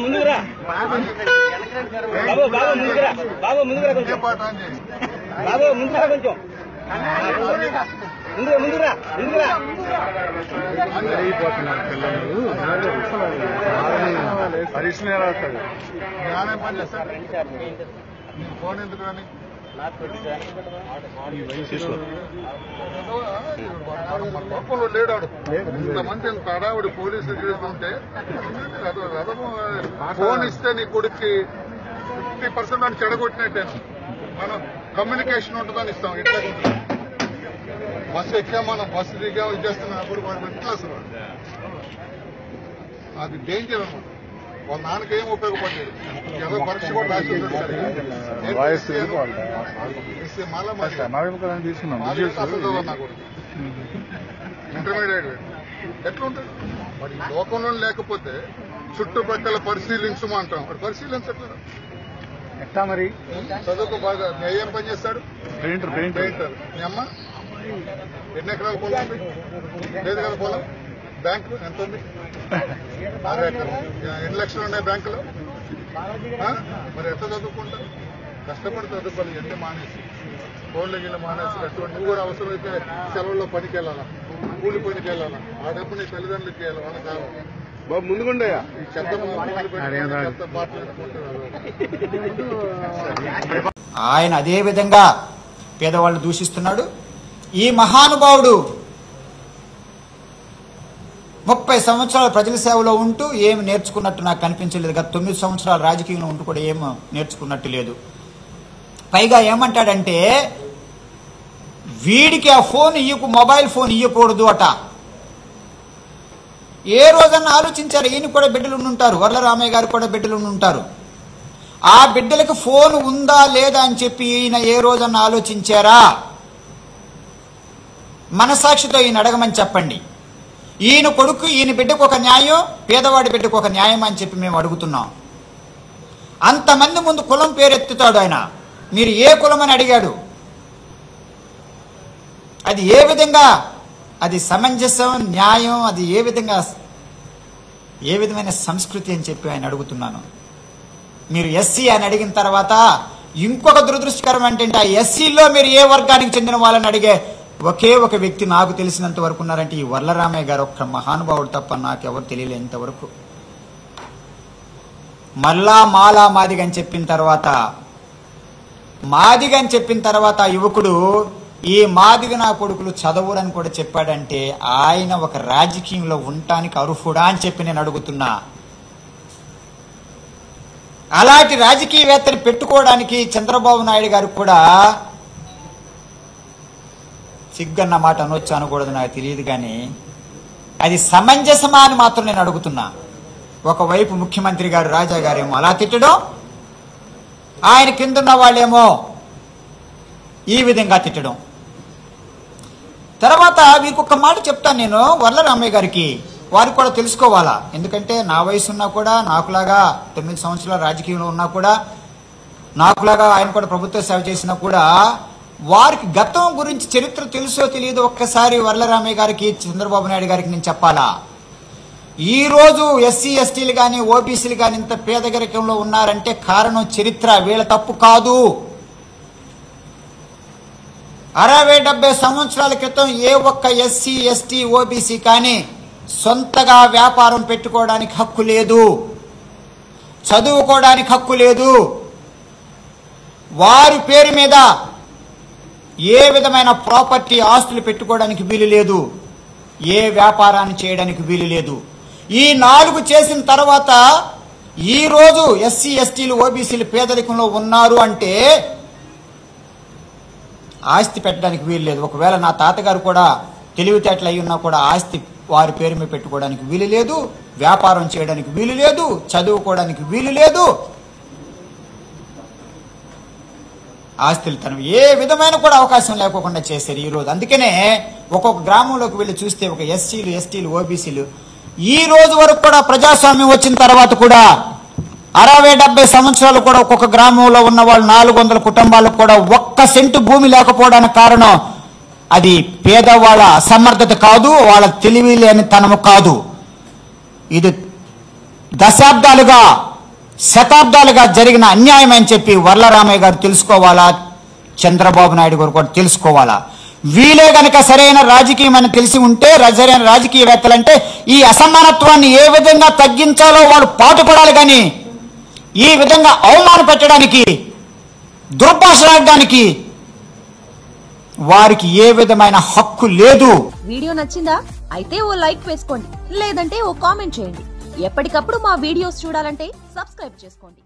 ముందురా బాబు ముందురా బాబు ముందురా కొంచెం బాబు ముందురా కొంచెం ముందురా అయిపోతున్నారు పిల్లలు పరీక్షలు ఎలా వస్తాడు జ్ఞానం పని చేస్తాడు ఫోన్ ఎందుకు అని లోపల లేడాడు ఇంతమంది ఇంత అడావుడి పోలీసులు చేస్తుంటే ఫోన్ ఇస్తే నీ కొడుక్కి 50% అని చెడగొట్టినట్టే మనం కమ్యూనికేషన్ ఉంటుందని ఇస్తాం ఇట్లా బస్సు ఎక్కా మనం బస్సు దిగా ఇచ్చేస్తున్నప్పుడు వాడు ఎట్లా అసలు అది డేంజర్ అనమాట వాళ్ళ నాన్నకి ఏం ఉపయోగపడ్డాడు ఏదో పరీక్ష కూడా రాసి ఇంటర్మీడియట్ ఎట్లుంటాడు మరి లోకంలో లేకపోతే చుట్టుపక్కల పరిశీలించమంటాం మరి పరిశీలించట్లేదు ఎట్లా మరి చదువుకు బాగా ఏం పని చేస్తాడు పెయింటర్ మీ అమ్మ ఎన్ని ఎకరాల పొలం ఉంది లేదు కదా పొలం బ్యాంకు ఎంత ఉంది 6 ఎకరాలు ఎన్ని లక్షలు ఉన్నాయి బ్యాంకులో మరి ఎంత చదువుకుంటారు కష్టపడి చదువుకోవాలి ఎన్ని మానేసి ఫోన్లు గిన్నె మానేసి అటువంటి కూడా అవసరమైతే సెలవుల్లో పనికి వెళ్ళాలా కూలి పనికి వెళ్ళాలా ఆ డబ్బు నీ తల్లిదండ్రులకి వెళ్ళాలి వాళ్ళకి కావాలి బాబు ముందుకుండయా ఈ చెత్త ఆయన అదే విధంగా పేదవాళ్ళు దూషిస్తున్నాడు. ఈ మహానుభావుడు 30 సంవత్సరాల ప్రజల సేవలో ఉంటూ ఏమి నేర్చుకున్నట్టు నాకు కనిపించలేదు. గత 9 సంవత్సరాలు రాజకీయంలో ఉంటూ కూడా ఏమి నేర్చుకున్నట్టు లేదు. పైగా ఏమంటాడంటే వీడికి ఆ ఫోన్ మొబైల్ ఫోన్ ఇవ్వకూడదు అట. ఏ రోజన్నా ఆలోచించారు? ఈయన కూడా బిడ్డలు ఉంటారు, వరలరామయ్య గారు కూడా బిడ్డలు ఉంటారు. ఆ బిడ్డలకు ఫోన్ ఉందా లేదా అని చెప్పి ఈయన ఏ రోజన్నా ఆలోచించారా? మనసాక్షితో ఈయన అడగమని చెప్పండి. ఈయన కొడుకు ఈయన బిడ్డకు ఒక న్యాయం, పేదవాడి బిడ్డకు ఒక న్యాయం అని చెప్పి మేము అడుగుతున్నాం. అంతమంది ముందు కులం పేరెత్తుతాడు ఆయన. మీరు ఏ కులం అని అడిగాడు? అది ఏ విధంగా, అది సమంజసం, న్యాయం, అది ఏ విధమైన సంస్కృతి అని చెప్పి ఆయన అడుగుతున్నాను. మీరు ఎస్సీ అని అడిగిన తర్వాత ఇంకొక దురదృష్టకరం ఏంటంటే ఆ ఎస్సీలో మీరు ఏ వర్గానికి చెందిన వాళ్ళని అడిగే ఒకే ఒక వ్యక్తి నాకు తెలిసినంత వరకు ఉన్నారంటే ఈ వరలరామయ్య గారు ఒక్క మహానుభావుడు తప్ప నాకెవరు తెలియలేంతవరకు. మళ్ళా మాలా మాదిగని చెప్పిన తర్వాత యువకుడు ఈ మాదిగ నా కొడుకులు చదవురని కూడా చెప్పాడంటే ఆయన ఒక రాజకీయంలో ఉండటానికి అర్హుడా అని చెప్పి నేను అడుగుతున్నా. అలాంటి రాజకీయవేత్తని పెట్టుకోవడానికి చంద్రబాబు నాయుడు గారు కూడా సిగ్గన్న మాట అనొచ్చు అనకూడదు నాకు తెలియదు, కానీ అది సమంజసమా అని మాత్రం నేను అడుగుతున్నా. ఒకవైపు ముఖ్యమంత్రి గారు రాజా గారేమో అలా తిట్టడం, ఆయన కిందున్న వాళ్ళేమో ఈ విధంగా తిట్టడం. తర్వాత మీకు ఒక మాట చెప్తాను నేను వరలరామయ్య గారికి, వారు కూడా తెలుసుకోవాలా. ఎందుకంటే నా వయసు ఉన్నా కూడా, నాకులాగా 9 సంవత్సరాల రాజకీయంలో ఉన్నా కూడా, నాకులాగా ఆయన కూడా ప్రభుత్వ సేవ చేసినా కూడా వారికి గతం గురించి చరిత్ర తెలుసో తెలియదో ఒక్కసారి వరలరామయ్య గారికి, చంద్రబాబు నాయుడు గారికి నేను చెప్పాలా. ఈరోజు ఎస్సీ ఎస్టీలు కానీ ఓబీసీలు కానీ ఇంత పేదరికంలో ఉన్నారంటే కారణం చరిత్ర, వీళ్ళ తప్పు కాదు. 60-70 సంవత్సరాల క్రితం ఏ ఒక్క ఎస్సీ ఎస్టీ ఓబీసీ కానీ సొంతగా వ్యాపారం పెట్టుకోవడానికి హక్కు లేదు, చదువుకోవడానికి హక్కు లేదు, వారి పేరు మీద ఏ విధమైన ప్రాపర్టీ ఆస్తులు పెట్టుకోవడానికి వీలు లేదు, ఏ వ్యాపారాన్ని చేయడానికి వీలు లేదు. ఈ 4 చేసిన తర్వాత ఈరోజు ఎస్సీ ఎస్టీలు ఓబీసీలు పేదరికంలో ఉన్నారు అంటే ఆస్తి పెట్టడానికి వీలు లేదు. ఒకవేళ నా తాతగారు కూడా తెలివితేటలు అయి ఉన్నా కూడా ఆస్తి వారి పేరు మీద పెట్టుకోవడానికి వీలు లేదు, వ్యాపారం చేయడానికి వీలు లేదు, చదువుకోవడానికి వీలు లేదు. ఆస్తులు తనం ఏ విధమైన కూడా అవకాశం లేకోకుండా చేశారు ఈరోజు. అందుకనే ఒక్కొక్క గ్రామంలోకి వెళ్ళి చూస్తే ఒక ఎస్సీలు ఎస్టీలు ఓబీసీలు ఈ రోజు వరకు కూడా ప్రజాస్వామ్యం వచ్చిన తర్వాత కూడా 60-70 సంవత్సరాలు కూడా ఒక్కొక్క గ్రామంలో ఉన్న వాళ్ళు 400 కుటుంబాలకు కూడా 1 సెంటు భూమి లేకపోవడానికి కారణం అది పేదవాళ్ళ అసమర్థత కాదు, వాళ్ళ తెలివి లేనితనము కాదు. ఇది దశాబ్దాలుగా శతాబ్దాలుగా జరిగిన అన్యాయం అని చెప్పి వర్లరామయ్య గారు తెలుసుకోవాలా, చంద్రబాబు నాయుడు గారు కూడా తెలుసుకోవాలా. వీలే గనక సరైన రాజకీయం అని తెలిసి ఉంటే, సరైన రాజకీయవేత్తలంటే ఈ అసమానత్వాన్ని ఏ విధంగా తగ్గించాలో వాళ్ళు పాటుపడాలి. కానీ ఈ విధంగా అవమాన పెట్టడానికి, దుర్భాషలాడడానికి వారికి ఏ విధమైన హక్కు లేదు. వీడియో నచ్చిందా? అయితే ఓ లైక్ వేసుకోండి, లేదంటే ఓ కామెంట్ చేయండి. ఎప్పటికప్పుడు మా వీడియోస్ చూడాలంటే సబ్స్క్రైబ్ చేసుకోండి.